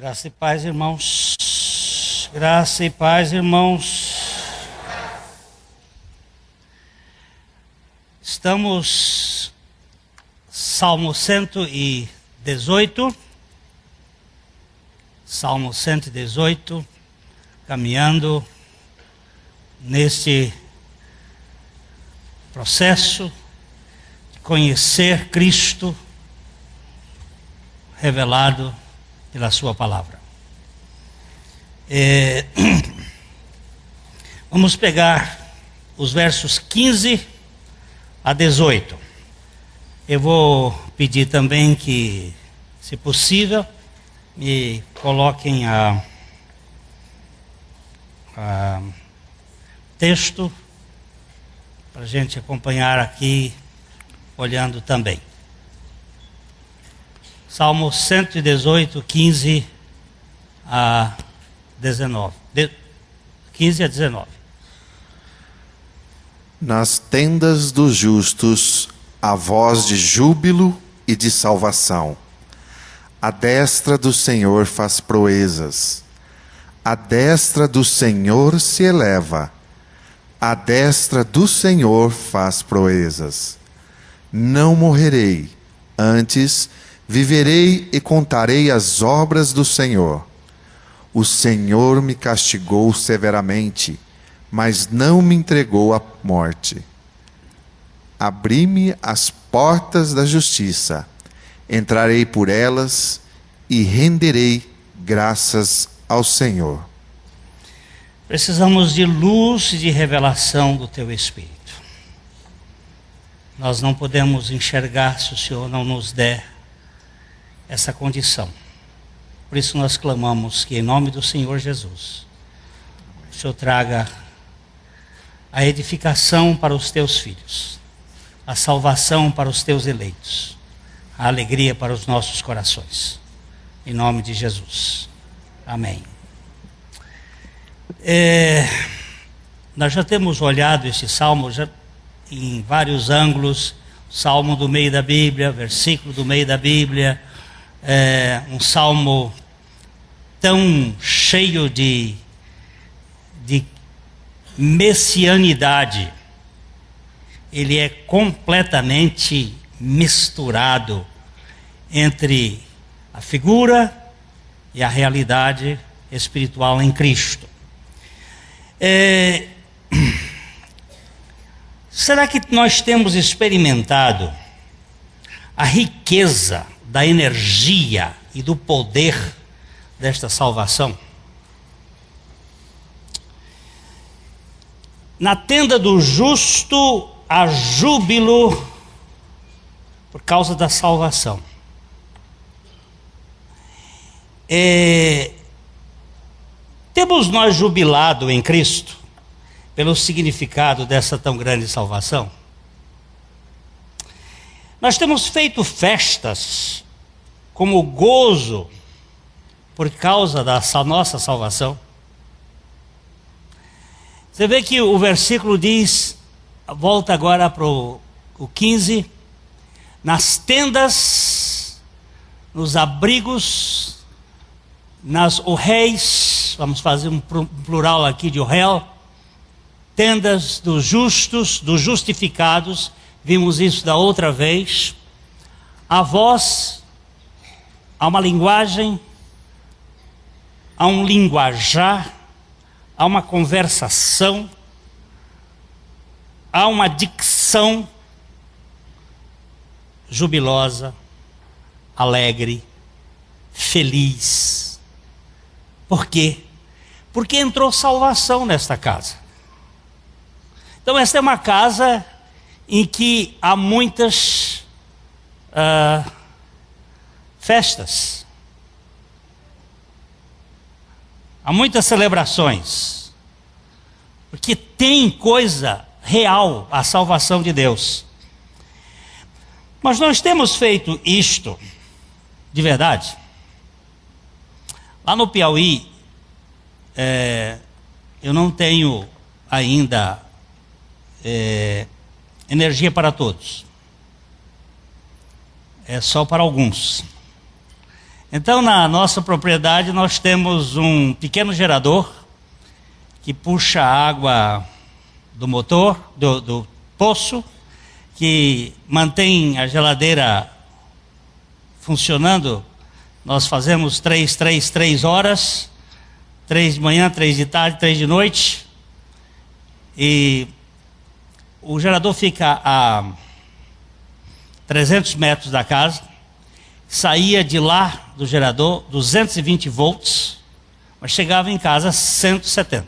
Graça e paz, irmãos. Graça e paz, irmãos. Estamos Salmo 118. Salmo 118, caminhando neste processo de conhecer Cristo revelado pela sua palavra. Vamos pegar os versos 15 a 18. Eu vou pedir também que, se possível, me coloquem a texto para a gente acompanhar aqui, olhando também. Salmo 118, 15 a 19. 15 a 19. Nas tendas dos justos, a voz de júbilo e de salvação. A destra do Senhor faz proezas. A destra do Senhor se eleva. A destra do Senhor faz proezas. Não morrerei, antes viverei e contarei as obras do Senhor. O Senhor me castigou severamente, mas não me entregou à morte. Abri-me as portas da justiça, entrarei por elas e renderei graças ao Senhor. Precisamos de luz e de revelação do Teu Espírito. Nós não podemos enxergar se o Senhor não nos der essa condição. Por isso nós clamamos que, em nome do Senhor Jesus, o Senhor traga a edificação para os Teus filhos, a salvação para os Teus eleitos, a alegria para os nossos corações. Em nome de Jesus. Amém. Nós já temos olhado esse salmo em vários ângulos. Salmo do meio da Bíblia, versículo do meio da Bíblia. Um salmo tão cheio de messianidade. Ele é completamente misturado entre a figura e a realidade espiritual em Cristo. Será que nós temos experimentado a riqueza da energia e do poder desta salvação? Na tenda do justo há júbilo por causa da salvação. Temos nós jubilado em Cristo pelo significado dessa tão grande salvação? Nós temos feito festas como gozo por causa da nossa salvação. Você vê que o versículo diz, volta agora para o 15, nas tendas, nos abrigos, nas orréis, vamos fazer um plural aqui de orréu, tendas dos justos, dos justificados, vimos isso da outra vez. A voz, há uma linguagem, há um linguajar, há uma conversação, há uma dicção jubilosa, alegre, feliz. Por quê? Porque entrou salvação nesta casa. Então esta é uma casa em que há muitas festas. Há muitas celebrações. Porque tem coisa real, a salvação de Deus. Mas nós temos feito isto de verdade. Lá no Piauí, eu não tenho ainda energia para todos. É só para alguns. Então, na nossa propriedade, nós temos um pequeno gerador que puxa a água do motor, do poço, que mantém a geladeira funcionando. Nós fazemos 3 horas, 3 de manhã, 3 de tarde, 3 de noite. E o gerador fica a 300 metros da casa. Saía de lá do gerador 220 volts, mas chegava em casa 170.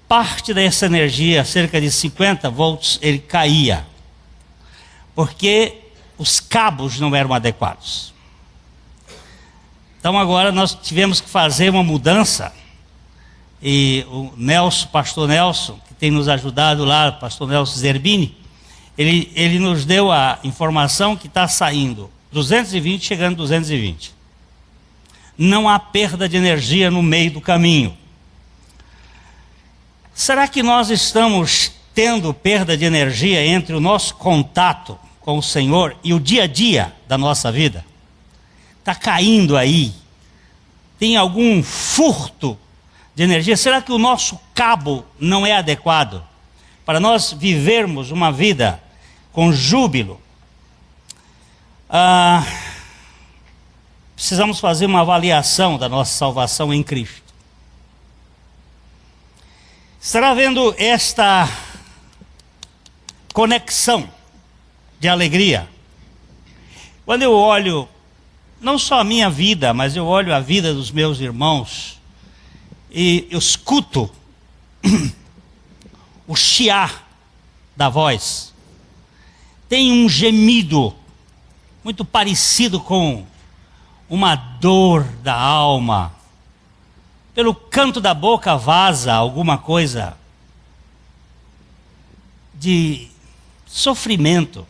Parte dessa energia, cerca de 50 volts, ele caía, porque os cabos não eram adequados. Então agora nós tivemos que fazer uma mudança, e o Nelson, pastor Nelson, que tem nos ajudado lá, pastor Nelson Zerbini, ele nos deu a informação que está saindo 220, chegando 220. Não há perda de energia no meio do caminho. Será que nós estamos tendo perda de energia entre o nosso contato com o Senhor e o dia a dia da nossa vida? Está caindo aí? Tem algum furto de energia? Será que o nosso cabo não é adequado para nós vivermos uma vida com júbilo? Precisamos fazer uma avaliação da nossa salvação em Cristo. Estará havendo esta conexão de alegria? Quando eu olho, não só a minha vida, mas eu olho a vida dos meus irmãos, e eu escuto o chiar da voz. Tem um gemido muito parecido com uma dor da alma. Pelo canto da boca vaza alguma coisa de sofrimento.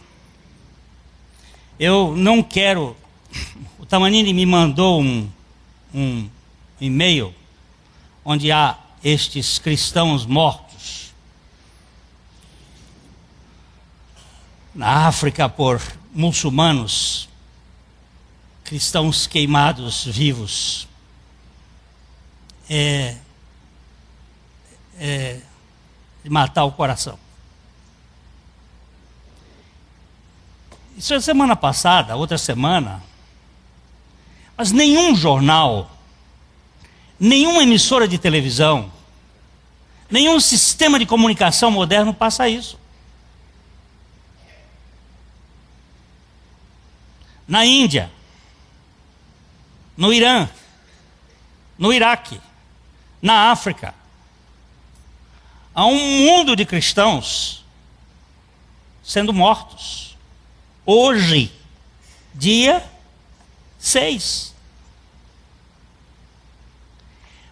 Eu não quero... O Tamanini me mandou um e-mail onde há estes cristãos mortos na África por muçulmanos, cristãos queimados vivos. De matar o coração. Isso é semana passada, outra semana, mas nenhum jornal, nenhuma emissora de televisão, nenhum sistema de comunicação moderno passa isso. Na Índia, no Irã, no Iraque, na África, há um mundo de cristãos sendo mortos. Hoje, dia 6.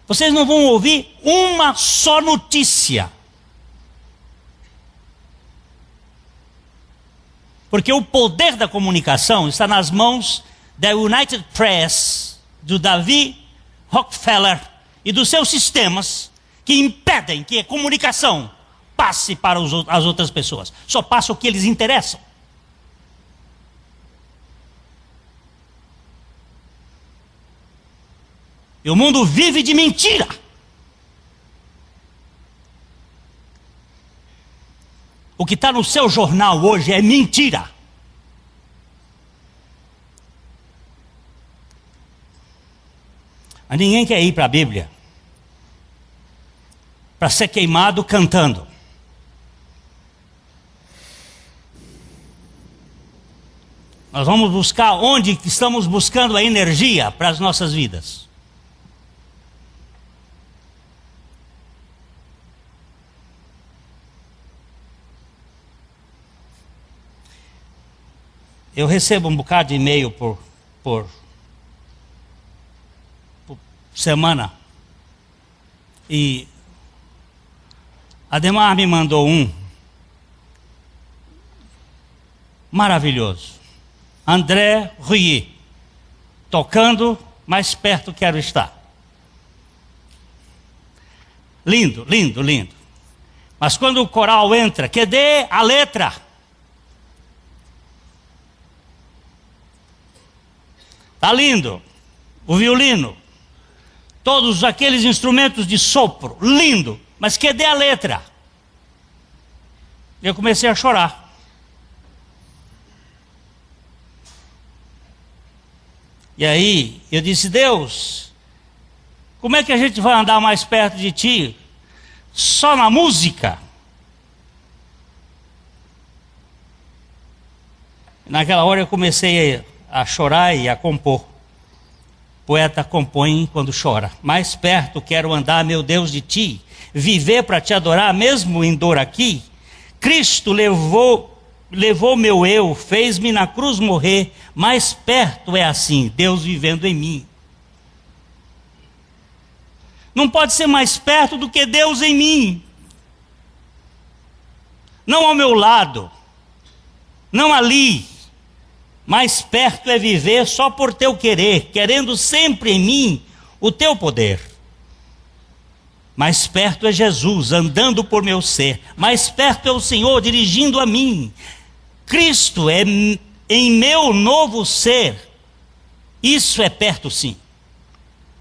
Vocês não vão ouvir uma só notícia. Porque o poder da comunicação está nas mãos da United Press, do David Rockefeller e dos seus sistemas que impedem que a comunicação passe para as outras pessoas. Só passa o que eles interessam. E o mundo vive de mentira. O que está no seu jornal hoje é mentira. Mas ninguém quer ir para a Bíblia para ser queimado cantando. Nós vamos buscar onde estamos buscando a energia para as nossas vidas. Eu recebo um bocado de e-mail por semana. E Ademar me mandou um maravilhoso. André Rouillet, tocando, mais perto quero estar. Lindo, lindo, lindo. Mas quando o coral entra, cadê a letra? Tá lindo. O violino. Todos aqueles instrumentos de sopro. Lindo. Mas cadê a letra? Eu comecei a chorar. E aí eu disse: Deus, como é que a gente vai andar mais perto de Ti? Só na música? Naquela hora eu comecei a chorar e a compor. O poeta compõe quando chora. Mais perto quero andar, meu Deus, de Ti, viver para Te adorar, mesmo em dor aqui. Cristo levou meu eu, fez-me na cruz morrer. Mais perto é assim, Deus vivendo em mim. Não pode ser mais perto do que Deus em mim. Não ao meu lado, não ali. Mais perto é viver só por Teu querer, querendo sempre em mim o Teu poder. Mais perto é Jesus andando por meu ser. Mais perto é o Senhor dirigindo a mim. Cristo é em meu novo ser. Isso é perto, sim.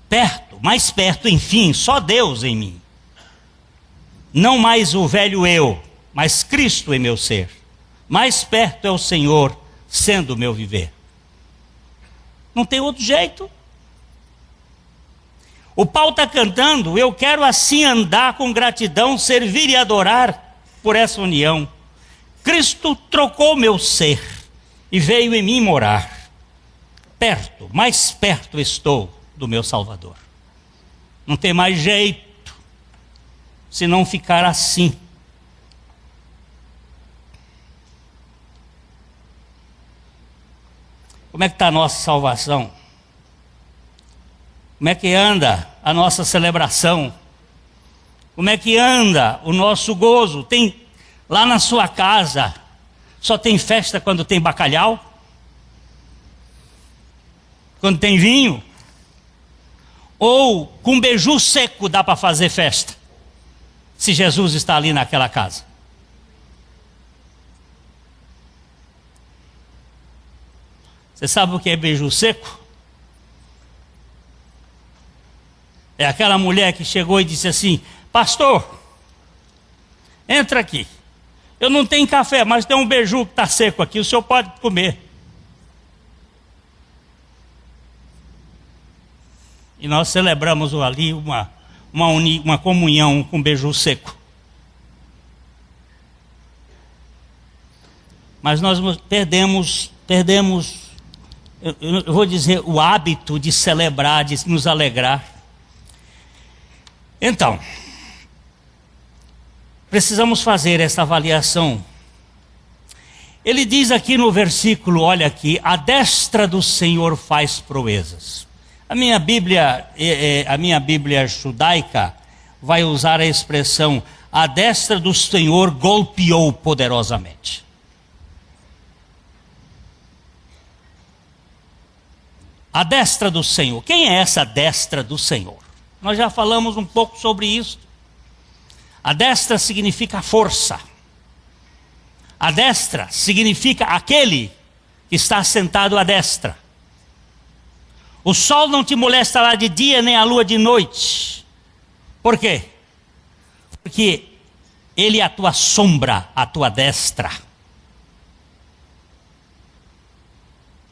Perto, mais perto, enfim, só Deus em mim. Não mais o velho eu, mas Cristo em meu ser. Mais perto é o Senhor sendo o meu viver. Não tem outro jeito. O Paulo está cantando: eu quero assim andar com gratidão, servir e adorar por essa união. Cristo trocou meu ser e veio em mim morar. Perto, mais perto estou do meu Salvador. Não tem mais jeito se não ficar assim. Como é que está a nossa salvação? Como é que anda a nossa celebração? Como é que anda o nosso gozo? Tem lá na sua casa, só tem festa quando tem bacalhau? Quando tem vinho? Ou com beiju seco dá para fazer festa? Se Jesus está ali naquela casa. Você sabe o que é beiju seco? É aquela mulher que chegou e disse assim: pastor, entra aqui. Eu não tenho café, mas tem um beiju que está seco aqui, o senhor pode comer. E nós celebramos ali uma comunhão com beiju seco. Mas nós perdemos, eu vou dizer, o hábito de celebrar, de nos alegrar. Então, precisamos fazer essa avaliação. Ele diz aqui no versículo, olha aqui: a destra do Senhor faz proezas. A minha Bíblia judaica vai usar a expressão: a destra do Senhor golpeou poderosamente. A destra do Senhor. Quem é essa destra do Senhor? Nós já falamos um pouco sobre isso. A destra significa força. A destra significa aquele que está sentado à destra. O sol não te molestará de dia, nem a lua de noite. Por quê? Porque ele é a tua sombra, a tua destra.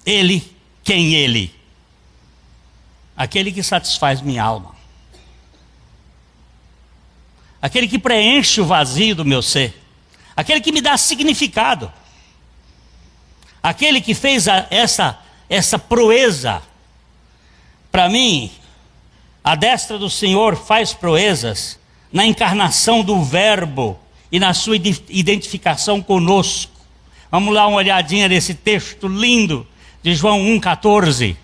Ele, quem ele? Aquele que satisfaz minha alma. Aquele que preenche o vazio do meu ser. Aquele que me dá significado. Aquele que fez essa proeza. Para mim, a destra do Senhor faz proezas na encarnação do Verbo e na sua identificação conosco. Vamos lá uma olhadinha nesse texto lindo de João 1,14.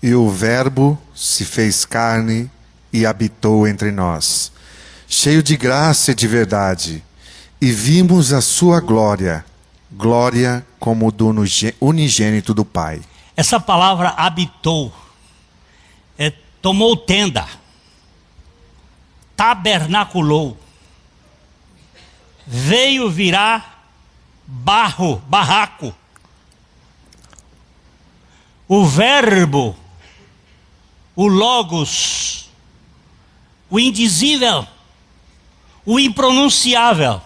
E o Verbo se fez carne e habitou entre nós, cheio de graça e de verdade, e vimos a sua glória, glória como do unigênito do Pai. Essa palavra habitou, tomou tenda, tabernaculou, veio virar barraco. O verbo, o logos, o indizível, o impronunciável,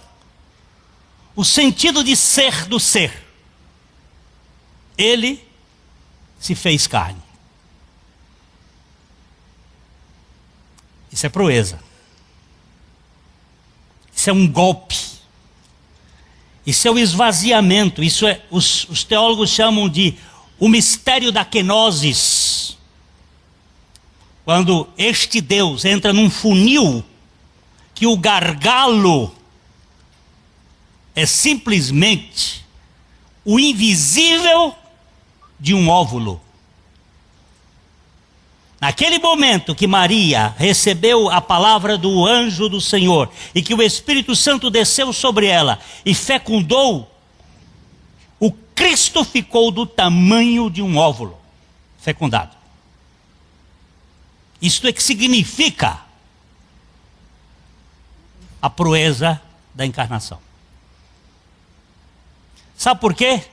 o sentido de ser do ser, ele se fez carne. Isso é proeza. Isso é um golpe. Isso é o esvaziamento. Isso é, os teólogos chamam de o mistério da kenosis. Quando este Deus entra num funil que o gargalo é simplesmente o invisível de um óvulo. Naquele momento que Maria recebeu a palavra do anjo do Senhor e que o Espírito Santo desceu sobre ela e fecundou, o Cristo ficou do tamanho de um óvulo fecundado. Isto é que significa a proeza da encarnação. Sabe por quê?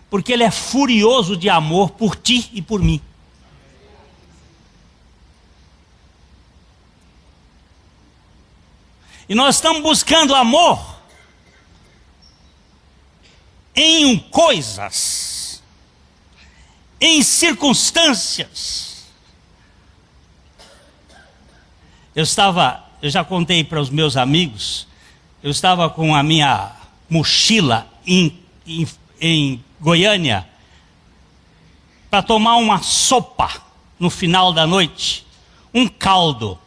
Porque ele é furioso de amor por ti e por mim. E nós estamos buscando amor em coisas, em circunstâncias. Eu já contei para os meus amigos, eu estava com a minha mochila em Goiânia para tomar uma sopa no final da noite, um caldo,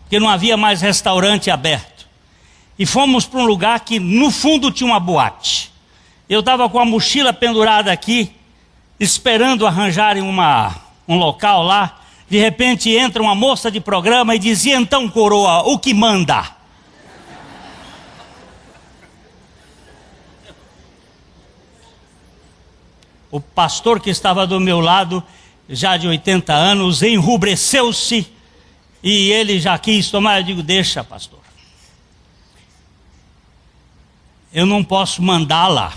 porque não havia mais restaurante aberto. E fomos para um lugar que no fundo tinha uma boate. Eu estava com a mochila pendurada aqui, esperando arranjarem um local lá. De repente entra uma moça de programa e dizia: então, coroa, o que manda? O pastor que estava do meu lado, já de 80 anos, enrubesceu-se e ele já quis tomar. Eu digo: deixa, pastor. Eu não posso mandá-la.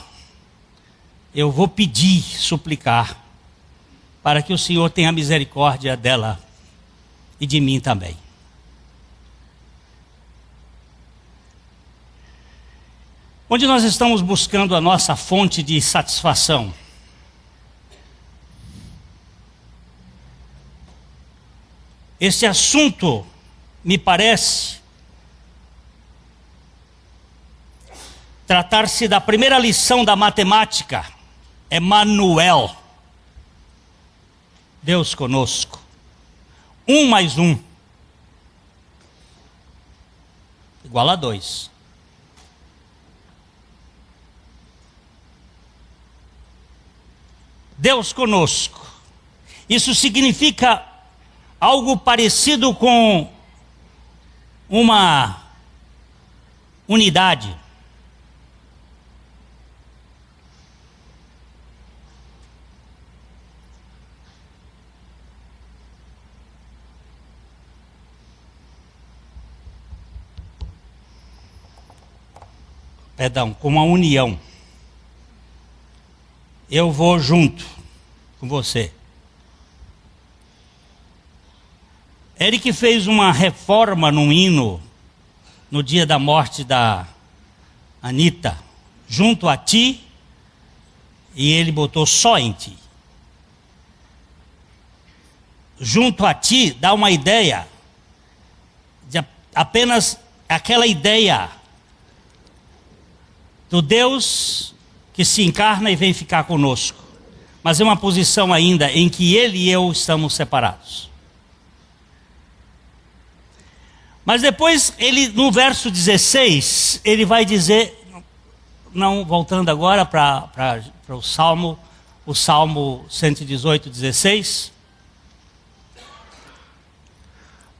Eu vou pedir, suplicar, para que o Senhor tenha misericórdia dela e de mim também. Onde nós estamos buscando a nossa fonte de satisfação? Este assunto, me parece, tratar-se da primeira lição da matemática, Emmanuel, Deus conosco. 1 mais 1 igual a 2. Deus conosco. Isso significa algo parecido com uma unidade. Perdão, com uma união. Eu vou junto com você. Eric fez uma reforma num hino no dia da morte da Anitta, junto a ti, e ele botou só em ti. Junto a ti dá uma ideia de apenas aquela ideia do Deus que se encarna e vem ficar conosco, mas é uma posição ainda em que ele e eu estamos separados. Mas depois, ele, no verso 16, ele vai dizer, não, voltando agora para o Salmo 118, 16.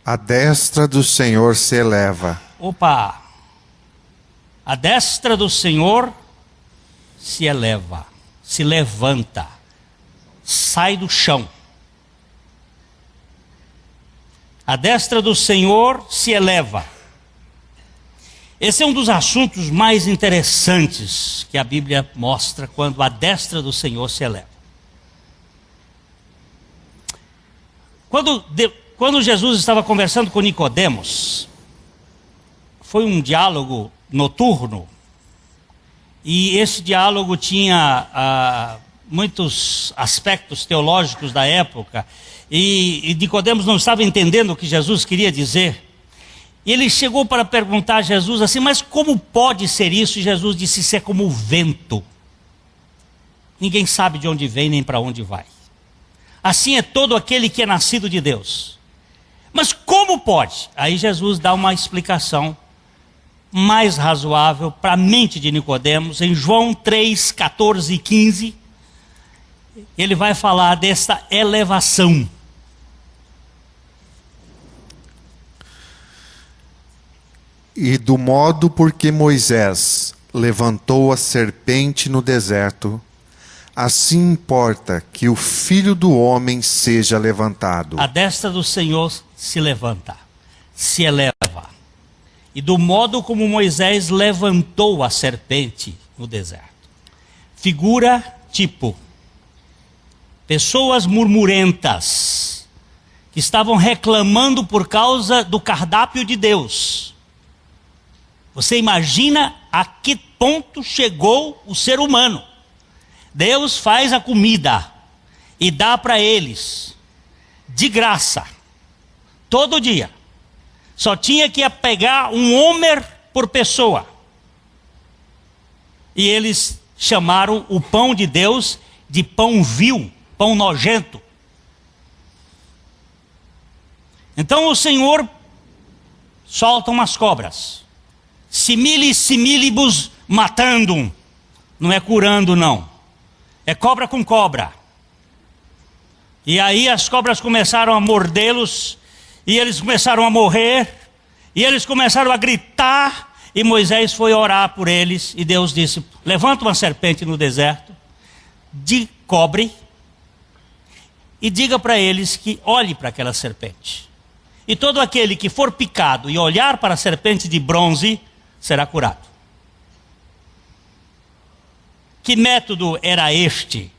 A destra do Senhor se eleva. Opa! A destra do Senhor se eleva, se levanta, sai do chão. A destra do Senhor se eleva. Esse é um dos assuntos mais interessantes que a Bíblia mostra quando a destra do Senhor se eleva. Quando Jesus estava conversando com Nicodemos, foi um diálogo noturno, e esse diálogo tinha muitos aspectos teológicos da época, e Nicodemos não estava entendendo o que Jesus queria dizer. E ele chegou para perguntar a Jesus assim: mas como pode ser isso? E Jesus disse: isso é como o vento. Ninguém sabe de onde vem nem para onde vai. Assim é todo aquele que é nascido de Deus. Mas como pode? Aí Jesus dá uma explicação mais razoável para a mente de Nicodemos. Em João 3, 14 e 15, ele vai falar dessa elevação. E do modo por que Moisés levantou a serpente no deserto, assim importa que o Filho do Homem seja levantado. A destra do Senhor se levanta, se eleva. E do modo como Moisés levantou a serpente no deserto. Figura tipo: pessoas murmurentas, que estavam reclamando por causa do cardápio de Deus. Você imagina a que ponto chegou o ser humano? Deus faz a comida e dá para eles de graça, todo dia. Só tinha que pegar um homer por pessoa. E eles chamaram o pão de Deus de pão vil, pão nojento. Então o Senhor solta umas cobras. Similibus matandum. Não é curando, não. É cobra com cobra. E aí as cobras começaram a mordê-los, e eles começaram a morrer, e eles começaram a gritar, e Moisés foi orar por eles, e Deus disse: levanta uma serpente no deserto, de cobre, e diga para eles que olhe para aquela serpente. E todo aquele que for picado e olhar para a serpente de bronze, será curado. Que método era este?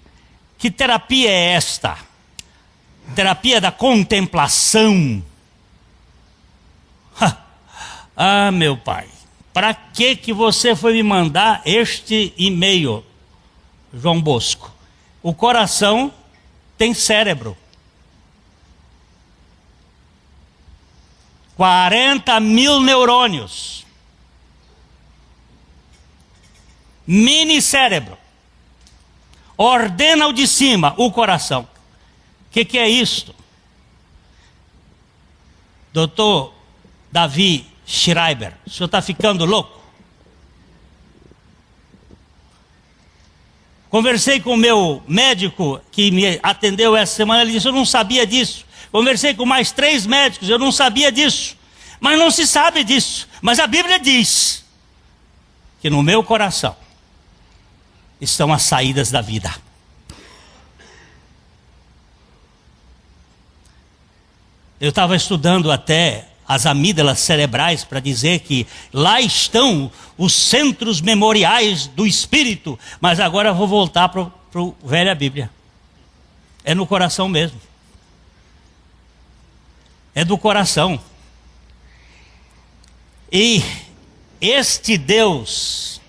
Que terapia é esta? Terapia da contemplação. Ah, meu pai, para que você foi me mandar este e-mail, João Bosco? O coração tem cérebro. 40 mil neurônios. Mini cérebro. Ordena o de cima, o coração. O que é isto? Doutor Davi Schreiber, o senhor está ficando louco? Conversei com o meu médico que me atendeu essa semana, ele disse: eu não sabia disso. Conversei com mais 3 médicos, eu não sabia disso. Mas não se sabe disso. Mas a Bíblia diz que no meu coração estão as saídas da vida. Eu estava estudando até as amígdalas cerebrais para dizer que lá estão os centros memoriais do espírito, mas agora eu vou voltar para a velha Bíblia. É no coração mesmo. É do coração. E este Deus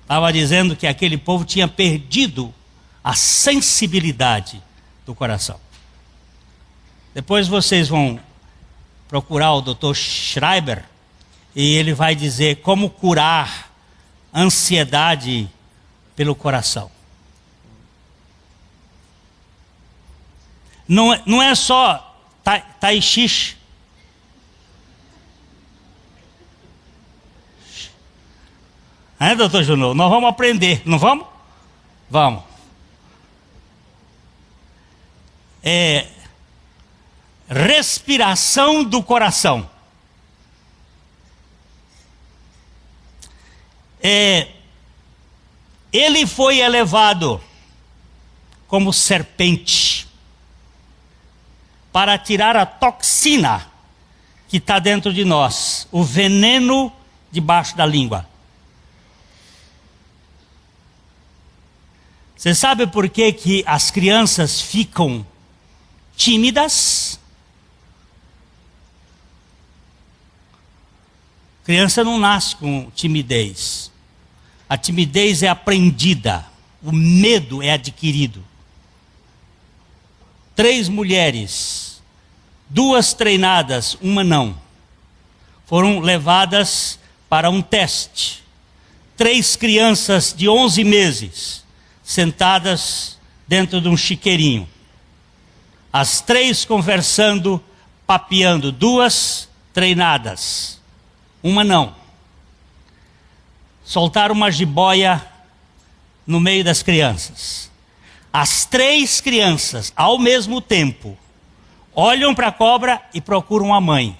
estava dizendo que aquele povo tinha perdido a sensibilidade do coração. Depois vocês vão procurar o Dr. Schreiber e ele vai dizer como curar ansiedade pelo coração. Não é só tai chi. Doutor Junô? Nós vamos aprender, não vamos? Vamos. Respiração do coração. Ele foi elevado como serpente, para tirar a toxina que está dentro de nós, o veneno debaixo da língua. Você sabe por que as crianças ficam tímidas? Criança não nasce com timidez. A timidez é aprendida. O medo é adquirido. 3 mulheres, 2 treinadas, uma não, foram levadas para um teste. 3 crianças de 11 meses, sentadas dentro de um chiqueirinho. As 3 conversando, papeando. 2 treinadas, uma não. Soltaram uma jiboia no meio das crianças. As 3 crianças, ao mesmo tempo, olham para a cobra e procuram a mãe.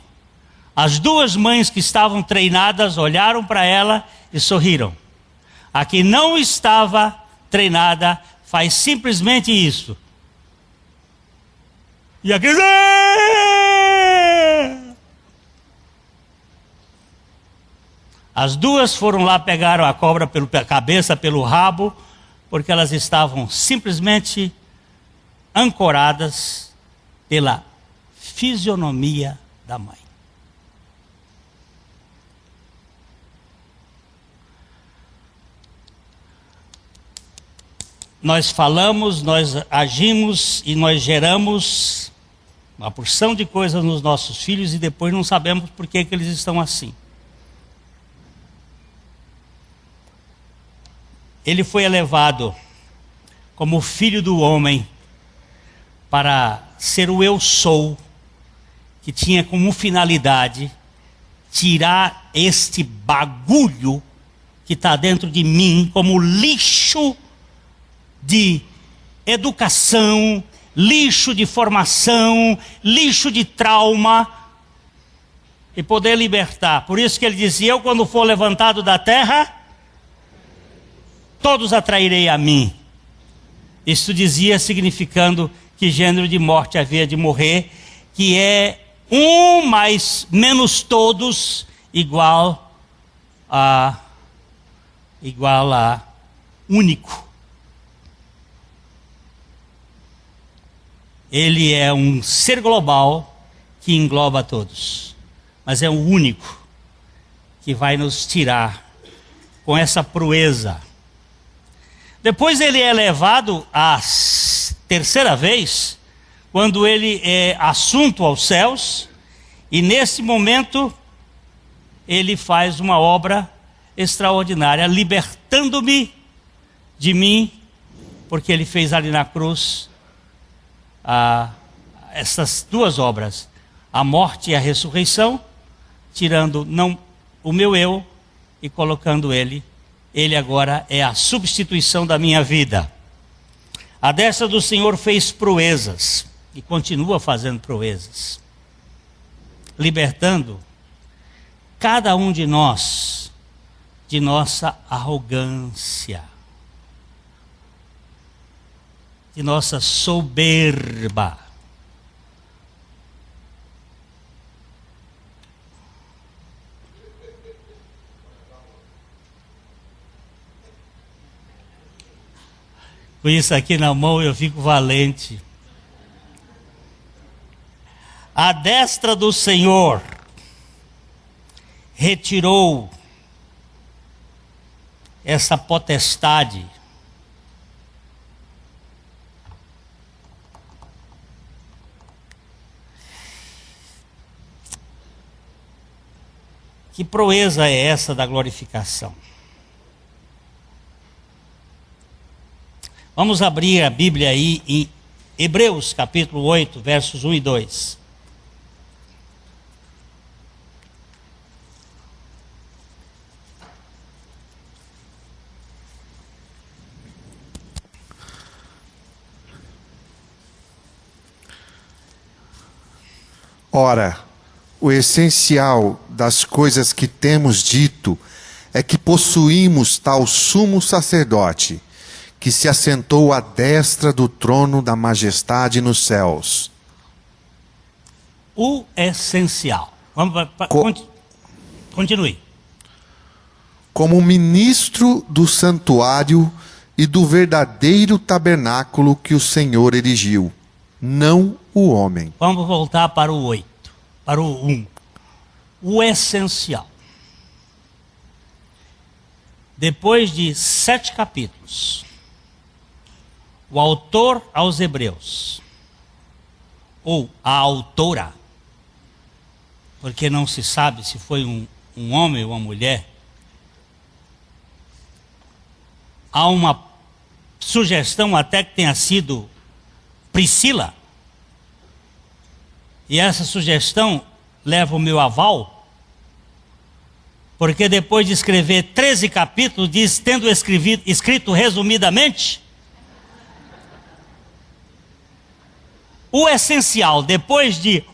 As 2 mães que estavam treinadas olharam para ela e sorriram. A que não estava treinada faz simplesmente isso. E a criança... As 2 foram lá, pegaram a cobra pela cabeça, pelo rabo, porque elas estavam simplesmente ancoradas pela fisionomia da mãe. Nós falamos, nós agimos e nós geramos uma porção de coisas nos nossos filhos e depois não sabemos por que eles estão assim. Ele foi elevado como filho do homem para ser o eu sou, que tinha como finalidade tirar este bagulho que está dentro de mim como lixo de educação, lixo de formação, lixo de trauma, e poder libertar. Por isso que ele dizia: eu, quando for levantado da terra, todos atrairei a mim. Isso dizia, significando que gênero de morte havia de morrer, que é um mais menos todos igual a único. Ele é um ser global que engloba todos, mas é o único que vai nos tirar com essa proeza. Depois ele é levado a 3ª vez, quando ele é assunto aos céus, e nesse momento ele faz uma obra extraordinária, libertando-me de mim, porque ele fez ali na cruz essas 2 obras, a morte e a ressurreição, tirando não o meu eu e colocando ele agora é a substituição da minha vida. A destra do Senhor fez proezas e continua fazendo proezas, libertando cada um de nós de nossa arrogância, de nossa soberba. Com isso aqui na mão eu fico valente. A destra do Senhor retirou essa potestade Que proeza é essa da glorificação? Vamos abrir a Bíblia aí em Hebreus capítulo 8, versos 1 e 2. Ora, o essencial das coisas que temos dito é que possuímos tal sumo sacerdote, que se assentou à destra do trono da majestade nos céus. O essencial. Continue. Como ministro do santuário e do verdadeiro tabernáculo que o Senhor erigiu, não o homem. Vamos voltar para o 8, para o 1. O essencial. Depois de 7 capítulos, o autor aos Hebreus, ou a autora, porque não se sabe se foi um homem ou uma mulher, há uma sugestão até que tenha sido Priscila, e essa sugestão leva o meu aval, porque depois de escrever 13 capítulos, diz, tendo escrito resumidamente, o essencial, depois de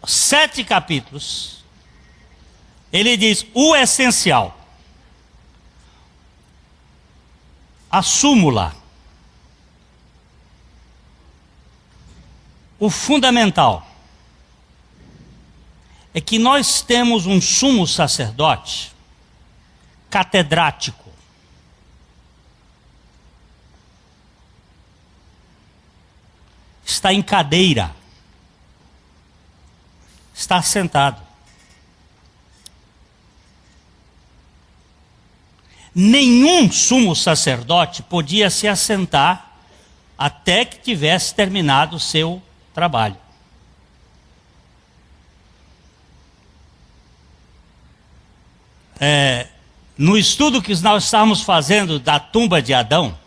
7 capítulos, ele diz, o essencial, a súmula, o fundamental, é que nós temos um sumo sacerdote catedrático. Está em cadeira. Está sentado. Nenhum sumo sacerdote podia se assentar até que tivesse terminado o seu trabalho. No estudo que nós estávamos fazendo da tumba de Adão,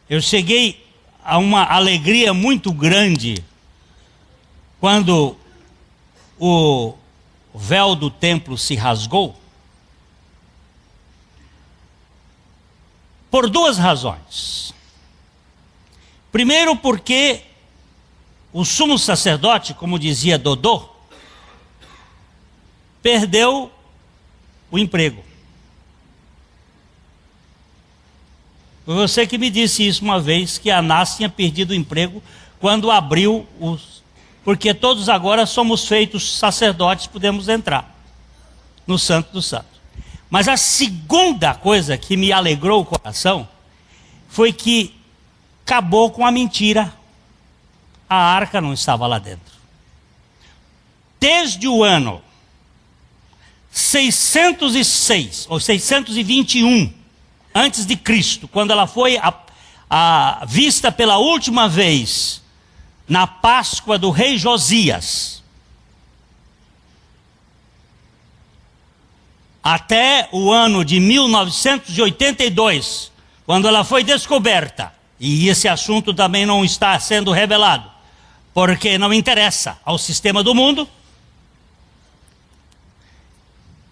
eu cheguei a uma alegria muito grande quando o véu do templo se rasgou, por 2 razões. Primeiro, porque o sumo sacerdote, como dizia Dodô, perdeu o emprego. Foi você que me disse isso uma vez, que Anás tinha perdido o emprego quando abriu os... Porque todos agora somos feitos sacerdotes, podemos entrar no Santo dos Santos. Mas a segunda coisa que me alegrou o coração foi que acabou com a mentira. A arca não estava lá dentro. Desde o ano 606 ou 621 antes de Cristo, quando ela foi vista pela última vez na Páscoa do rei Josias, até o ano de 1982, quando ela foi descoberta, e esse assunto também não está sendo revelado, porque não interessa ao sistema do mundo,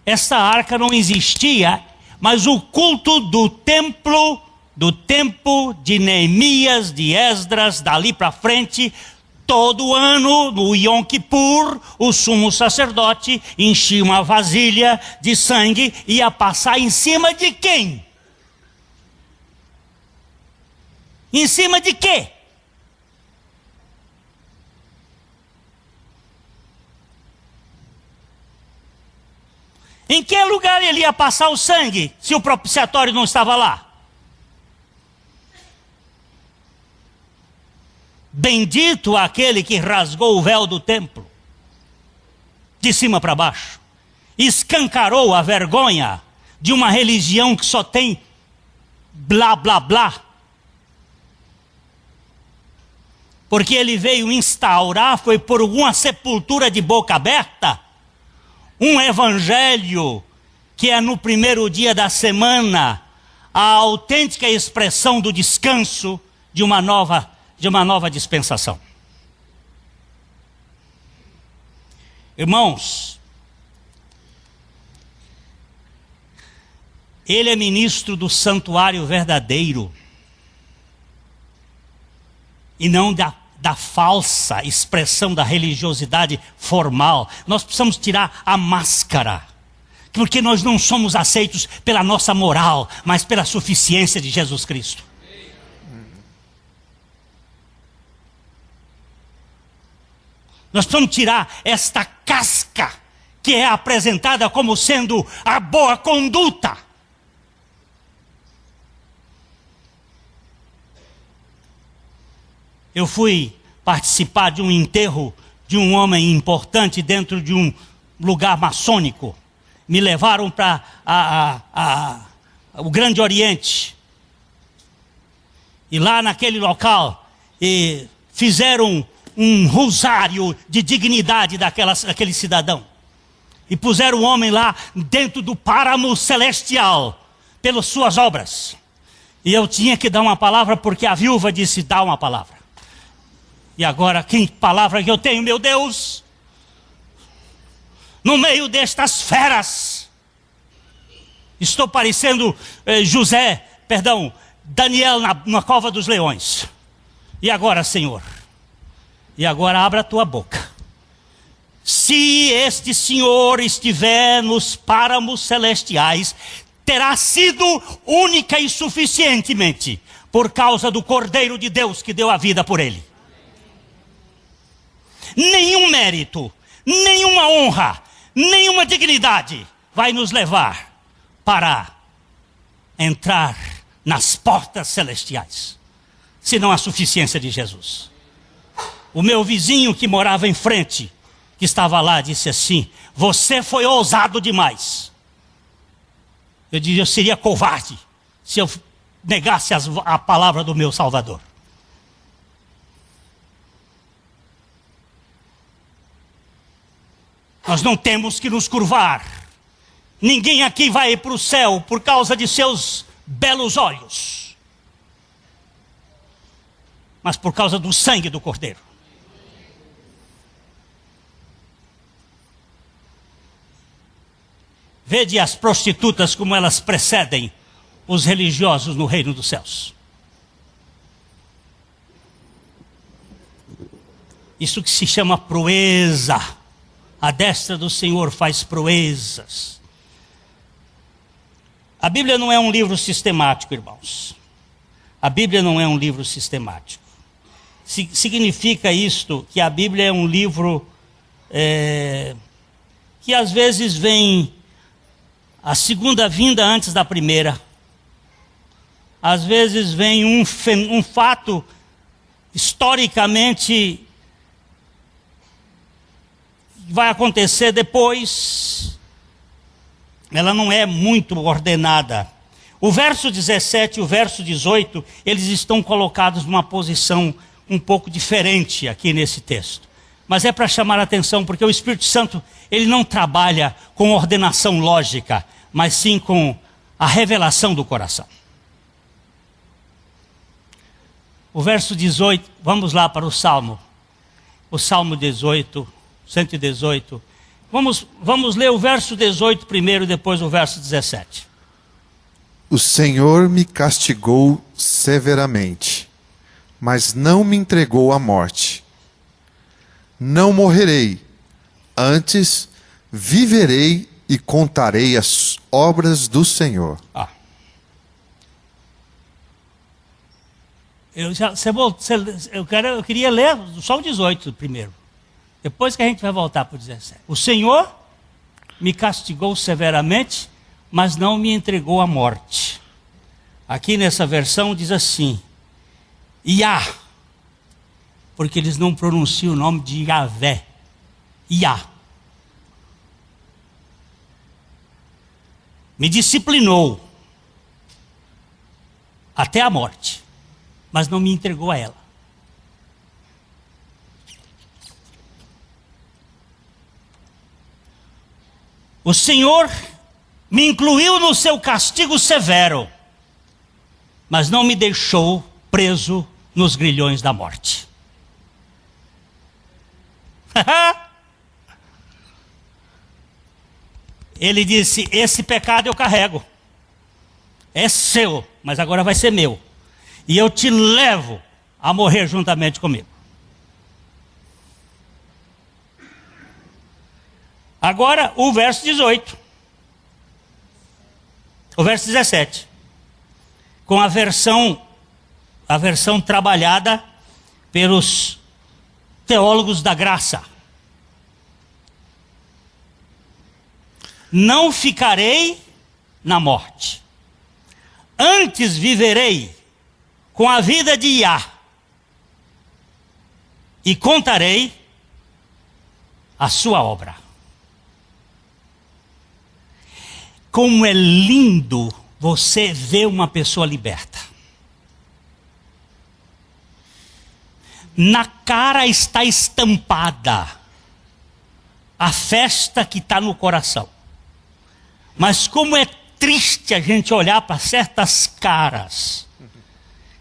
essa arca não existia, mas o culto do templo, do tempo de Neemias, de Esdras, dali para frente, todo ano, no Yom Kippur, o sumo sacerdote enchia uma vasilha de sangue e ia passar em cima de quem? Em cima de quê? Em que lugar ele ia passar o sangue, se o propiciatório não estava lá? Bendito aquele que rasgou o véu do templo, de cima para baixo, escancarou a vergonha de uma religião que só tem blá, blá, blá. Porque ele veio instaurar, foi por uma sepultura de boca aberta, um evangelho que é no primeiro dia da semana a autêntica expressão do descanso de uma nova dispensação. Irmãos, ele é ministro do santuário verdadeiro e não da falsa expressão da religiosidade formal. Nós precisamos tirar a máscara Porque nós não somos aceitos pela nossa moral, mas pela suficiência de Jesus Cristo. Nós precisamos tirar esta casca que é apresentada como sendo a boa conduta. Eu fui participar de um enterro de um homem importante dentro de um lugar maçônico. Me levaram para o Grande Oriente. E lá naquele local, fizeram um rosário de dignidade daquele cidadão. E puseram o homem lá dentro do páramo celestial, pelas suas obras. E eu tinha que dar uma palavra, porque a viúva disse, dá uma palavra. E agora, que palavra que eu tenho, meu Deus? No meio destas feras. Estou parecendo Daniel na cova dos leões. E agora, Senhor? E agora abra a tua boca. Se este Senhor estiver nos páramos celestiais, terá sido única e suficientemente por causa do Cordeiro de Deus que deu a vida por ele. Nenhum mérito, nenhuma honra, nenhuma dignidade vai nos levar para entrar nas portas celestiais, senão a suficiência de Jesus. O meu vizinho que morava em frente, que estava lá, disse assim, você foi ousado demais. Eu disse, eu seria covarde se eu negasse a palavra do meu Salvador. Nós não temos que nos curvar. Ninguém aqui vai para o céu por causa de seus belos olhos, mas por causa do sangue do Cordeiro. Vede as prostitutas como elas precedem os religiosos no reino dos céus. Isso que se chama proeza. A destra do Senhor faz proezas. A Bíblia não é um livro sistemático, irmãos. A Bíblia não é um livro sistemático. Significa isto que a Bíblia é um livro que às vezes vem a segunda vinda antes da primeira. Às vezes vem um fato historicamente vai acontecer depois. Ela não é muito ordenada. O verso 17 e o verso 18, eles estão colocados numa posição um pouco diferente aqui nesse texto. Mas é para chamar a atenção, porque o Espírito Santo, ele não trabalha com ordenação lógica, mas sim com a revelação do coração. O verso 18, vamos lá para o Salmo. O Salmo 18, 118. Vamos ler o verso 18 primeiro e depois o verso 17. O Senhor me castigou severamente, mas não me entregou à morte. Não morrerei, antes viverei e contarei as obras do Senhor. Eu queria ler só o 18 primeiro. Depois que a gente vai voltar para o 17. O Senhor me castigou severamente, mas não me entregou à morte. Aqui nessa versão diz assim, Iá, porque eles não pronunciam o nome de Yahvé. Iá. Me disciplinou até a morte, mas não me entregou a ela. O Senhor me incluiu no seu castigo severo, mas não me deixou preso nos grilhões da morte. Ele disse, esse pecado eu carrego. É seu, mas agora vai ser meu. E eu te levo a morrer juntamente comigo. Agora, o verso 18. O verso 17. Com a versão trabalhada pelos teólogos da graça. Não ficarei na morte, antes viverei com a vida de Iá, e contarei a sua obra. Como é lindo você ver uma pessoa liberta. Na cara está estampada a festa que está no coração. Mas como é triste a gente olhar para certas caras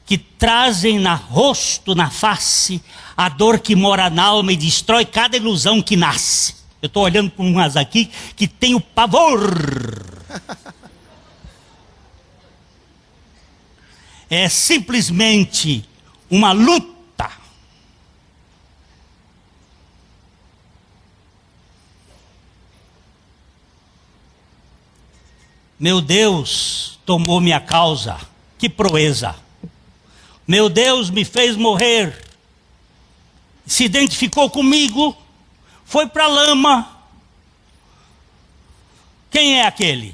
que trazem na rosto, na face, a dor que mora na alma e destrói cada ilusão que nasce. Eu estou olhando para umas aqui que tem o pavor. É simplesmente uma luta. Meu Deus tomou minha causa, que proeza. Meu Deus me fez morrer, se identificou comigo, foi para a lama. Quem é aquele?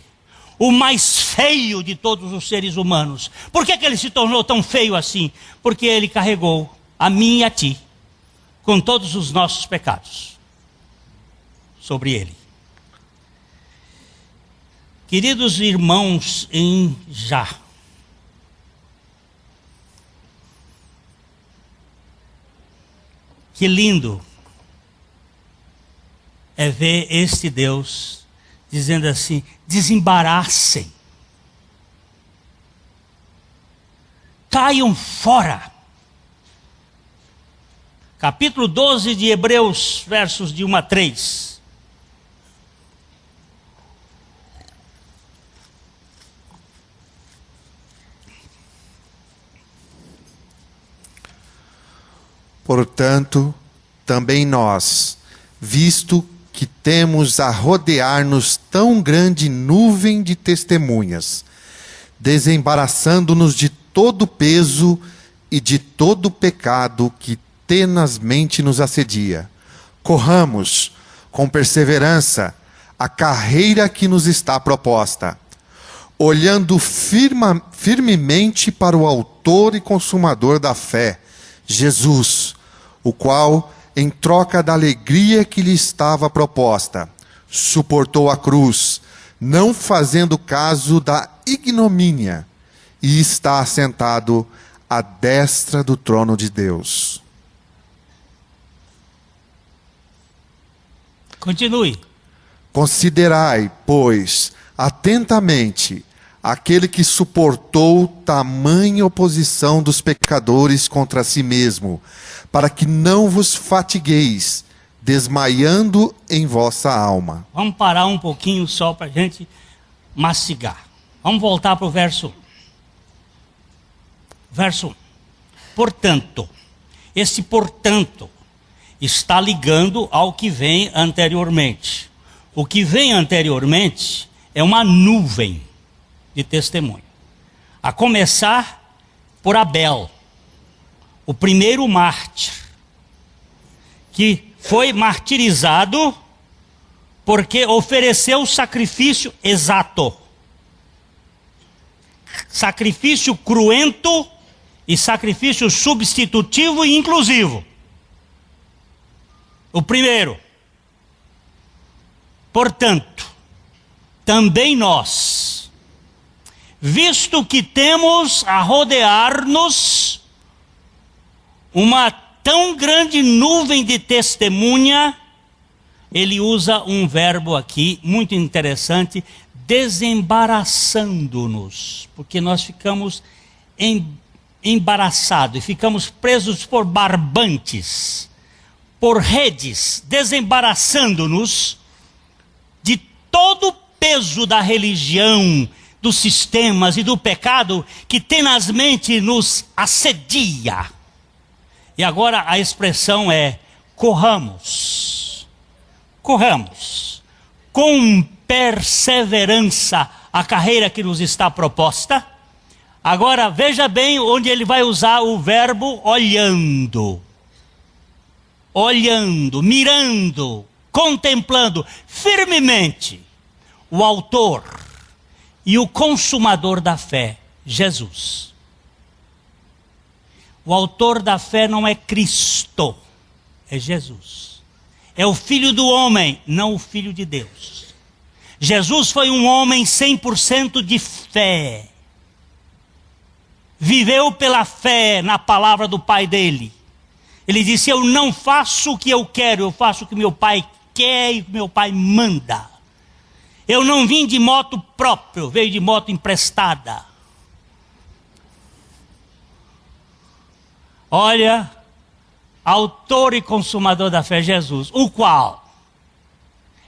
O mais feio de todos os seres humanos. Por que ele se tornou tão feio assim? Porque ele carregou a mim e a ti, com todos os nossos pecados, sobre ele. Queridos irmãos em Já, que lindo é ver este Deus dizendo assim: desembaraçem, caiam fora. Capítulo 12 de Hebreus, versos de 1 a 3. Portanto, também nós, visto que temos a rodear-nos tão grande nuvem de testemunhas, desembaraçando-nos de todo o peso e de todo o pecado que tenazmente nos assedia, corramos com perseverança a carreira que nos está proposta, olhando firmemente para o autor e consumador da fé, Jesus, o qual, em troca da alegria que lhe estava proposta, suportou a cruz, não fazendo caso da ignomínia, e está assentado à destra do trono de Deus. Continue. Considerai, pois, atentamente aquele que suportou tamanha oposição dos pecadores contra si mesmo, para que não vos fatigueis, desmaiando em vossa alma. Vamos parar um pouquinho só para a gente mastigar. Vamos voltar para o verso 1. Verso 1. Portanto, esse portanto está ligando ao que vem anteriormente. O que vem anteriormente é uma nuvem de testemunho. A começar por Abel, o primeiro mártir, que foi martirizado porque ofereceu o sacrifício exato. Sacrifício cruento e sacrifício substitutivo e inclusivo. O primeiro. Portanto, também nós, visto que temos a rodear-nos uma tão grande nuvem de testemunha, ele usa um verbo aqui muito interessante, desembaraçando-nos, porque nós ficamos embaraçados e ficamos presos por barbantes, por redes, desembaraçando-nos de todo o peso da religião, dos sistemas e do pecado que tenazmente nos assedia. E agora a expressão é: corramos com perseverança a carreira que nos está proposta. Agora veja bem onde ele vai usar o verbo olhando. Olhando, mirando, contemplando firmemente o autor e o consumador da fé, Jesus. O autor da fé não é Cristo, é Jesus. É o Filho do homem, não o Filho de Deus. Jesus foi um homem 100% de fé. Viveu pela fé na palavra do Pai dele. Ele disse: eu não faço o que eu quero, eu faço o que meu Pai quer e o que meu Pai manda. Eu não vim de moto próprio, veio de moto emprestada. Olha, autor e consumador da fé, Jesus, o qual,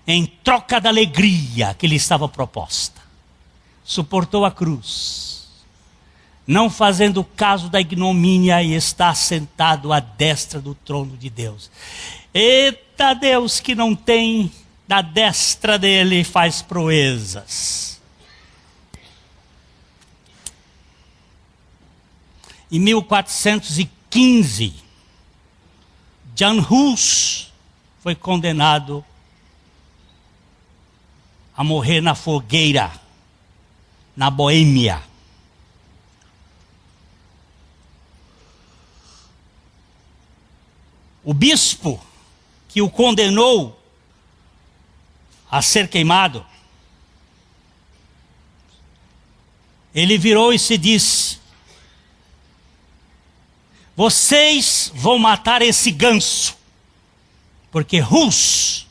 em troca da alegria que lhe estava proposta, suportou a cruz, não fazendo caso da ignomínia, e está sentado à destra do trono de Deus. Eita Deus, que não tem, da destra dele faz proezas. Em 1415, Jan Hus foi condenado a morrer na fogueira, na Boêmia. O bispo que o condenou a ser queimado, ele virou e se disse: vocês vão matar esse ganso, porque Hus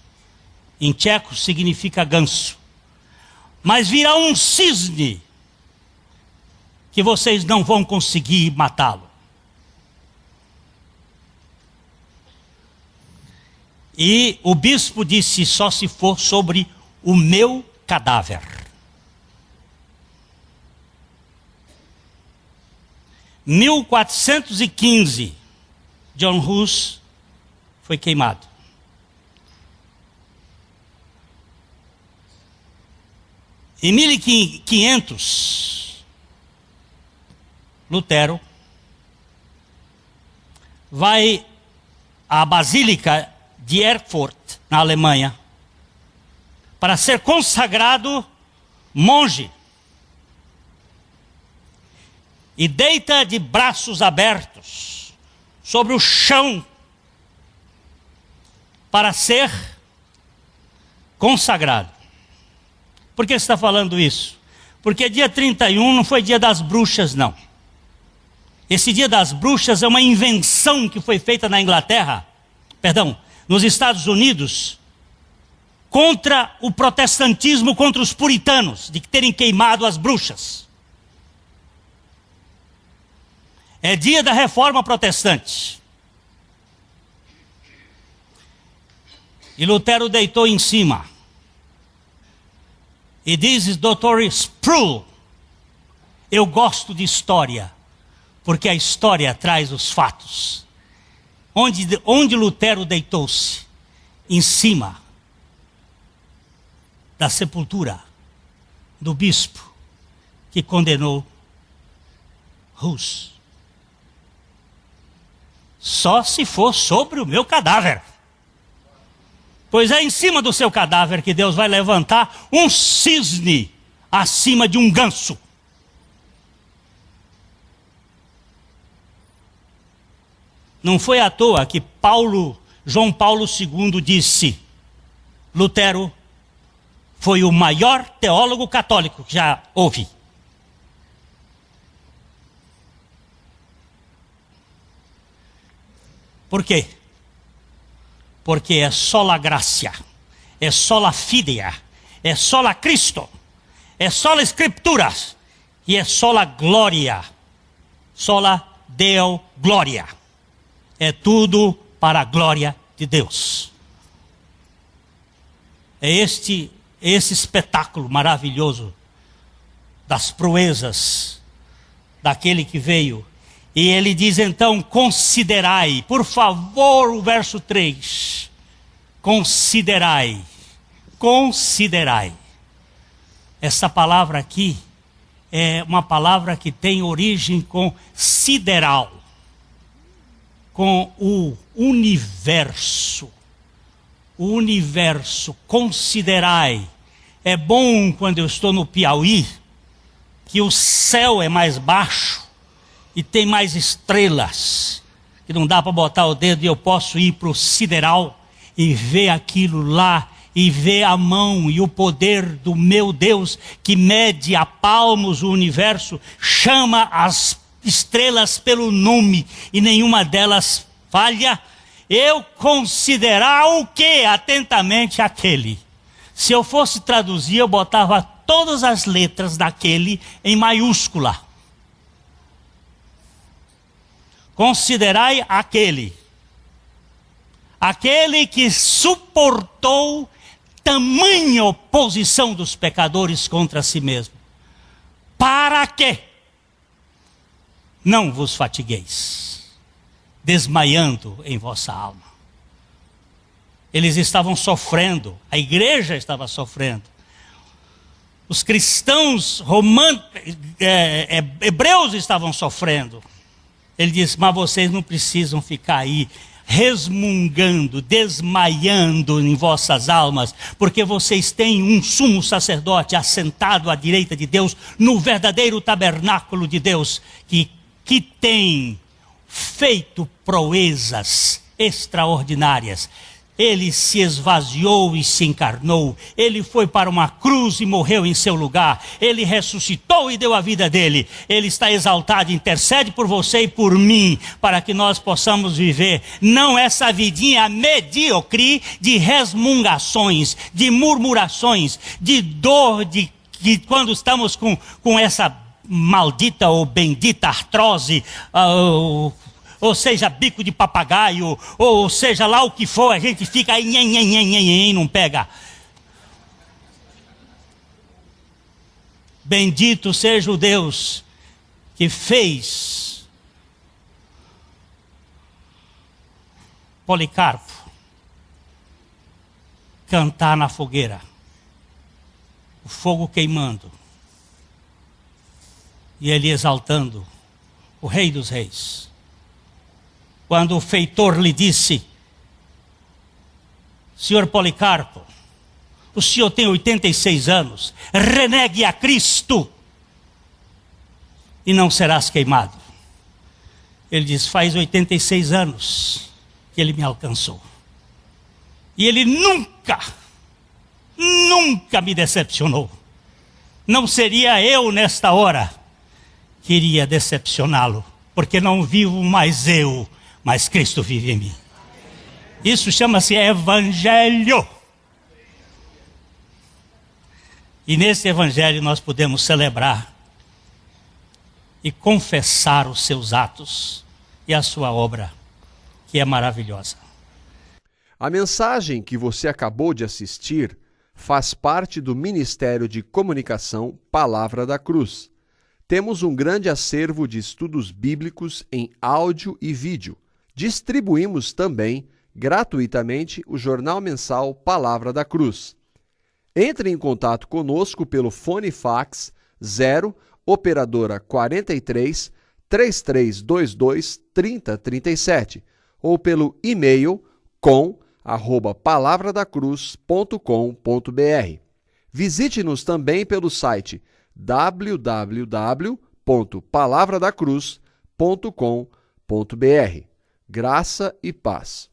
em tcheco significa ganso, mas virá um cisne que vocês não vão conseguir matá-lo. E o bispo disse: só se for sobre o meu cadáver. Em 1415, John Hus foi queimado. Em 1500, Lutero vai à Basílica de Erfurt, na Alemanha, para ser consagrado monge. E deita de braços abertos sobre o chão para ser consagrado. Por que você está falando isso? Porque dia 31 não foi dia das bruxas, não. Esse dia das bruxas é uma invenção que foi feita na Inglaterra, nos Estados Unidos, contra o protestantismo, contra os puritanos, de terem queimado as bruxas. É dia da reforma protestante. E Lutero deitou em cima. E diz Dr. Sproul: eu gosto de história, porque a história traz os fatos. Onde Lutero deitou-se? Em cima da sepultura do bispo que condenou Hus. Só se for sobre o meu cadáver. Pois é em cima do seu cadáver que Deus vai levantar um cisne acima de um ganso. Não foi à toa que João Paulo II disse: Lutero foi o maior teólogo católico que já houve. Por quê? Porque é só a graça, é só a fidei, é só a Cristo, é só a Escrituras e é só a glória, só a Deo glória. É tudo para a glória de Deus. É esse espetáculo maravilhoso das proezas daquele que veio. E ele diz então: considerai, por favor, o verso 3. Considerai Essa palavra aqui é uma palavra que tem origem com sideral, com o universo. O universo, considerai. É bom quando eu estou no Piauí, que o céu é mais baixo e tem mais estrelas, que não dá para botar o dedo e eu posso ir para o sideral e ver aquilo lá, e ver a mão e o poder do meu Deus, que mede a palmos o universo, chama as estrelas pelo nome e nenhuma delas falha. Eu considerar o que? Atentamente aquele. Se eu fosse traduzir, eu botava todas as letras daquele em maiúscula. Considerai aquele. Aquele que suportou tamanha oposição dos pecadores contra si mesmo. Para que não vos fatigueis, desmaiando em vossa alma. Eles estavam sofrendo, a igreja estava sofrendo. Os cristãos hebreus estavam sofrendo. Ele diz, mas vocês não precisam ficar aí resmungando, desmaiando em vossas almas, porque vocês têm um sumo sacerdote assentado à direita de Deus, no verdadeiro tabernáculo de Deus, que tem feito proezas extraordinárias. Ele se esvaziou e se encarnou. Ele foi para uma cruz e morreu em seu lugar. Ele ressuscitou e deu a vida dele. Ele está exaltado, intercede por você e por mim, para que nós possamos viver, não essa vidinha medíocre de resmungações, de murmurações, de dor, de quando estamos com essa maldita ou bendita artrose, ou seja, bico de papagaio, ou seja lá o que for, a gente fica aí, não pega. Bendito seja o Deus que fez Policarpo cantar na fogueira, o fogo queimando, e ele exaltando o Rei dos Reis. Quando o feitor lhe disse, senhor Policarpo, o senhor tem 86 anos, renegue a Cristo e não serás queimado. Ele diz, faz 86 anos que ele me alcançou. E ele nunca me decepcionou. Não seria eu nesta hora que iria decepcioná-lo, porque não vivo mais eu, mas Cristo vive em mim. Isso chama-se Evangelho. E nesse Evangelho nós podemos celebrar e confessar os seus atos e a sua obra, que é maravilhosa. A mensagem que você acabou de assistir faz parte do Ministério de Comunicação Palavra da Cruz. Temos um grande acervo de estudos bíblicos em áudio e vídeo. Distribuímos também, gratuitamente, o jornal mensal Palavra da Cruz. Entre em contato conosco pelo fone fax 0 operadora 43 3322 3037 ou pelo e-mail com@palavradacruz.com.br. Visite-nos também pelo site www.palavradacruz.com.br. Graça e paz.